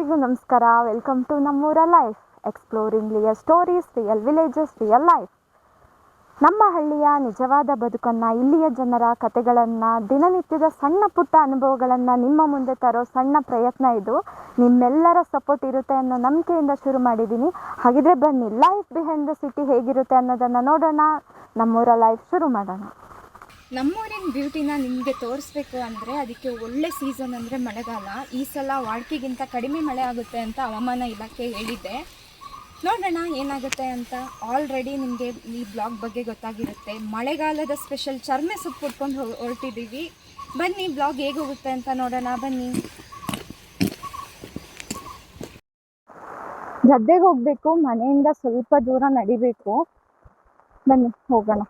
ಎಲ್ಲರಿಗೂ ನಮಸ್ಕಾರ. Welcome to ನಮ್ಮೂರ life, exploring real stories, real villages, real life. ನಮ್ಮ ಹಳ್ಳಿಯ ನಿಜವಾದ ಬದುಕನ್ನು, ಇಲ್ಲಿಯ ಜನರ ಕತೆಗಳನ್ನು, ದಿನನಿತ್ಯದ ಸಣ್ಣ ಪುಟ್ಟ ಅನುಭವಗಳನ್ನು ನಿಮ್ಮ ಮುಂದೆ ತರೋ ಸಣ್ಣ ಪ್ರಯತ್ನ ಇದು. ನಿಮ್ಮೆಲ್ಲರ ಸಪೋರ್ಟ್ ಇರುತ್ತೆ ಅನ್ನೋ ನಂಬಿಕೆಯಿಂದ ಶುರು ಮಾಡಿದ್ದೀನಿ. ಹಾಗಿದ್ರೆ ಬನ್ನಿ, ಲೈಫ್ ಬಿಹೈಂಡ್ ದ ಸಿಟಿ ಹೇಗಿರುತ್ತೆ ಅನ್ನೋದನ್ನು ನೋಡೋಣ. ನಮ್ಮೂರ ಲೈಫ್ ಶುರು ಮಾಡೋಣ. ನಮ್ಮೂರಿನ ಬ್ಯೂಟಿನ ನಿಮಗೆ ತೋರಿಸ್ಬೇಕು ಅಂದರೆ ಅದಕ್ಕೆ ಒಳ್ಳೆ ಸೀಸನ್ ಅಂದರೆ ಮಳೆಗಾಲ. ಈ ಸಲ ವಾಡಿಕೆಗಿಂತ ಕಡಿಮೆ ಮಳೆ ಆಗುತ್ತೆ ಅಂತ ಹವಾಮಾನ ಇಲಾಖೆ ಹೇಳಿದೆ. ನೋಡೋಣ ಏನಾಗುತ್ತೆ ಅಂತ. ಆಲ್ರೆಡಿ ನಿಮಗೆ ಈ ಬ್ಲಾಗ್ ಬಗ್ಗೆ ಗೊತ್ತಾಗಿರುತ್ತೆ. ಮಳೆಗಾಲದ ಸ್ಪೆಷಲ್ ಚರ್ಮೆ ಸೊಪ್ಪು ಉಟ್ಕೊಂಡು ಹೊರಟಿದ್ದೀವಿ. ಬನ್ನಿ ಬ್ಲಾಗ್ ಹೇಗೆ ಹೋಗುತ್ತೆ ಅಂತ ನೋಡೋಣ. ಬನ್ನಿ. ಗದ್ದೆಗೆ ಹೋಗಬೇಕು, ಮನೆಯಿಂದ ಸ್ವಲ್ಪ ದೂರ ನಡಿಬೇಕು. ಬನ್ನಿ ಹೋಗೋಣ.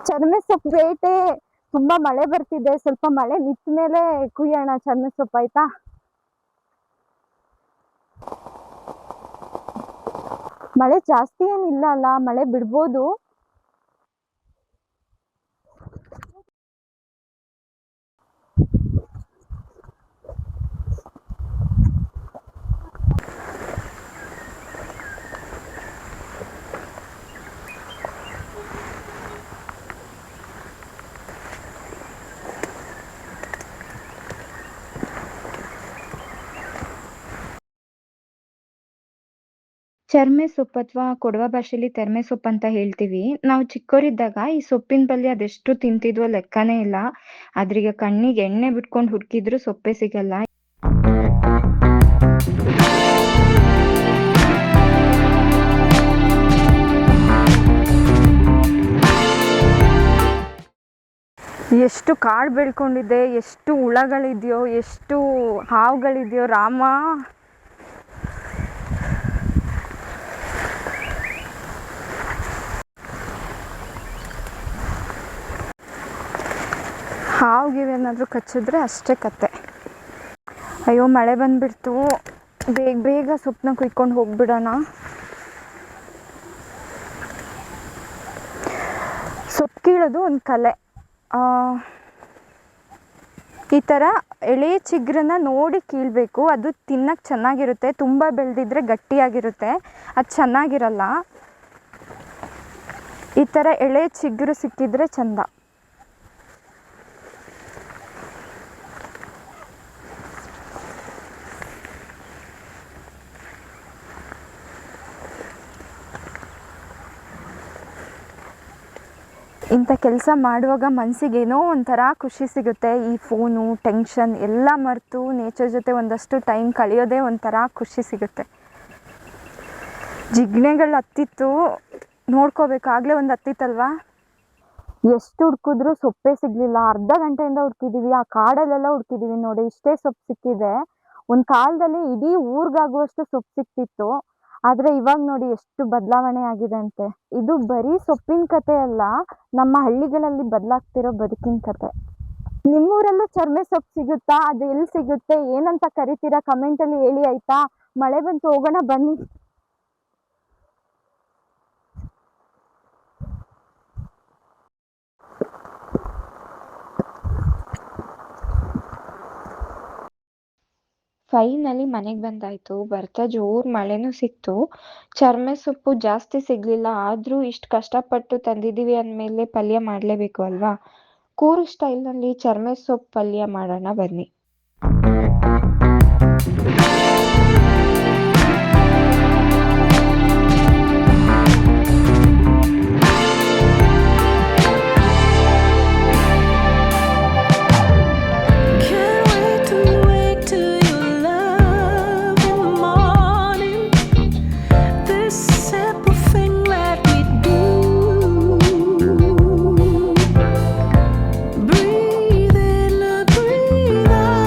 ಚರ್ಮೆ ಸೊಪ್ಪು ಬೇಟೆ. ತುಂಬಾ ಮಳೆ ಬರ್ತಿದೆ, ಸ್ವಲ್ಪ ಮಳೆ ನಿಂತ ಮೇಲೆ ಕುಯ್ಯೋಣ ಚರ್ಮೆ ಸೊಪ್ಪು, ಆಯ್ತಾ? ಮಳೆ ಜಾಸ್ತಿ ಏನಿಲ್ಲ ಅಲ್ಲ, ಮಳೆ ಬಿಡ್ಬೋದು. ಚರ್ಮೆ ಸೊಪ್ಪು ಅಥವಾ ಕೊಡವ ಭಾಷೆಯಲ್ಲಿ ತೆರ್ಮೆ ಸೊಪ್ಪು ಅಂತ ಹೇಳ್ತೀವಿ. ನಾವು ಚಿಕ್ಕವರಿದ್ದಾಗ ಈ ಸೊಪ್ಪಿನ ಪಲ್ಯ ಅದೆಷ್ಟು ತಿಂತಿದ್ವೋ ಲೆಕ್ಕನೇ ಇಲ್ಲ. ಆದ್ರೀಗ ಕಣ್ಣಿಗೆ ಎಣ್ಣೆ ಬಿಟ್ಕೊಂಡು ಹುಡುಕಿದ್ರು ಸೊಪ್ಪೆ ಸಿಗಲ್ಲ. ಎಷ್ಟು ಕಾಡು ಬೆಳ್ಕೊಂಡಿದೆ, ಎಷ್ಟು ಹುಳಗಳಿದೆಯೋ, ಎಷ್ಟು ಹಾವುಗಳಿದೆಯೋ ರಾಮ. ಹಾವುಗಿವೇನಾದರೂ ಕಚ್ಚಿದ್ರೆ ಅಷ್ಟೇ ಕತೆ. ಅಯ್ಯೋ, ಮಳೆ ಬಂದುಬಿಡ್ತು. ಬೇಗ ಬೇಗ ಸೊಪ್ಪನ್ನ ಕುಯ್ಕೊಂಡು ಹೋಗ್ಬಿಡೋಣ. ಸೊಪ್ಪು ಕೀಳೋದು ಒಂದು ಕಲೆ. ಈ ಥರ ಎಳೆ ಚಿಗ್ರನ್ನ ನೋಡಿ ಕೀಳಬೇಕು. ಅದು ತಿನ್ನಕ್ಕೆ ಚೆನ್ನಾಗಿರುತ್ತೆ. ತುಂಬ ಬೆಳೆದಿದ್ರೆ ಗಟ್ಟಿಯಾಗಿರುತ್ತೆ, ಅದು ಚೆನ್ನಾಗಿರಲ್ಲ. ಈ ಥರ ಎಳೆ ಚಿಗುರು ಸಿಕ್ಕಿದ್ರೆ ಚೆಂದ. ಇಂಥ ಕೆಲಸ ಮಾಡುವಾಗ ಮನಸ್ಸಿಗೆ ಏನೋ ಒಂಥರ ಖುಷಿ ಸಿಗುತ್ತೆ. ಈ ಫೋನು, ಟೆನ್ಷನ್ ಎಲ್ಲ ಮರೆತು ನೇಚರ್ ಜೊತೆ ಒಂದಷ್ಟು ಟೈಮ್ ಕಳೆಯೋದೇ ಒಂಥರ ಖುಷಿ ಸಿಗುತ್ತೆ. ಜಿಗ್ಣೆಗಳು ಹತ್ತಿತ್ತು, ನೋಡ್ಕೋಬೇಕಾಗಲೇ ಒಂದು ಹತ್ತಿತ್ತಲ್ವಾ. ಎಷ್ಟು ಹುಡ್ಕಿದ್ರು ಸೊಪ್ಪೇ ಸಿಗಲಿಲ್ಲ. ಅರ್ಧ ಗಂಟೆಯಿಂದ ಹುಡ್ಕಿದ್ದೀವಿ. ಆ ಕಾಡಲ್ಲೆಲ್ಲ ಹುಡ್ಕಿದ್ದೀವಿ ನೋಡಿ, ಇಷ್ಟೇ ಸೊಪ್ಪು ಸಿಕ್ಕಿದೆ. ಒಂದು ಕಾಲದಲ್ಲಿ ಇಡೀ ಊರಿಗಾಗುವಷ್ಟು ಸೊಪ್ಪು ಸಿಕ್ತಿತ್ತು. ಆದರೆ ಇವಾಗ ನೋಡಿ ಎಷ್ಟು ಬದಲಾವಣೆ ಆಗಿದೆ ಅಂತೆ. ಇದು ಬರೀ ಸೊಪ್ಪಿನ ಕತೆ ಅಲ್ಲ, ನಮ್ಮ ಹಳ್ಳಿಗಳಲ್ಲಿ ಬದಲಾಗ್ತಿರೋ ಬದುಕಿನ ಕತೆ. ನಿಮ್ಮೂರಲ್ಲೂ ಚರ್ಮೆ ಸೊಪ್ಪು ಸಿಗುತ್ತಾ? ಅದು ಎಲ್ಲಿ ಸಿಗುತ್ತೆ, ಏನಂತ ಕರಿತೀರಾ ಕಮೆಂಟಲ್ಲಿ ಹೇಳಿ, ಆಯ್ತಾ? ಮಳೆ ಬಂತು, ಹೋಗೋಣ ಬನ್ನಿ. ಫೈನಲಿ ಮನೆಗೆ ಬಂದಾಯ್ತು. ಬರ್ತಾ ಜೋರ್ ಮಳೆನೂ ಸಿಕ್ತು. ಚರ್ಮೆ ಸೊಪ್ಪು ಜಾಸ್ತಿ ಸಿಗ್ಲಿಲ್ಲ. ಆದ್ರೂ ಇಷ್ಟು ಕಷ್ಟಪಟ್ಟು ತಂದಿದೀವಿ ಅಂದ್ಮೇಲೆ ಪಲ್ಯ ಮಾಡ್ಲೇಬೇಕು ಅಲ್ವಾ. ಕೂರು ಸ್ಟೈಲ್ನಲ್ಲಿ ಚರ್ಮೆ ಸೊಪ್ಪು ಪಲ್ಯ ಮಾಡೋಣ ಬನ್ನಿ. Breathe in, breathe out.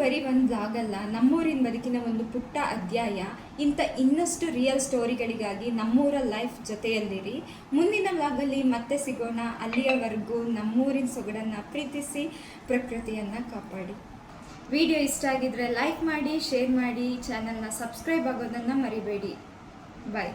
ಬರೀ ಒಂದು ವ್ಲಾಗ್ ಅಲ್ಲ, ನಮ್ಮೂರಿನ ಬದುಕಿನ ಒಂದು ಪುಟ್ಟ ಅಧ್ಯಾಯ. ಇಂಥ ಇನ್ನಷ್ಟು ರಿಯಲ್ ಸ್ಟೋರಿಗಳಿಗಾಗಿ ನಮ್ಮೂರ ಲೈಫ್ ಜೊತೆಯಲ್ಲಿರಿ. ಮುಂದಿನ ವ್ಲಾಗಲ್ಲಿ ಮತ್ತೆ ಸಿಗೋಣ. ಅಲ್ಲಿಯವರೆಗೂ ನಮ್ಮೂರಿನ ಸೊಗಡನ್ನು ಪ್ರೀತಿಸಿ, ಪ್ರಕೃತಿಯನ್ನು ಕಾಪಾಡಿ. ವಿಡಿಯೋ ಇಷ್ಟ ಆಗಿದ್ರೆ ಲೈಕ್ ಮಾಡಿ, ಶೇರ್ ಮಾಡಿ, ಚಾನಲ್ನ ಸಬ್ಸ್ಕ್ರೈಬ್ ಆಗೋದನ್ನು ಮರಿಬೇಡಿ. ಬಾಯ್.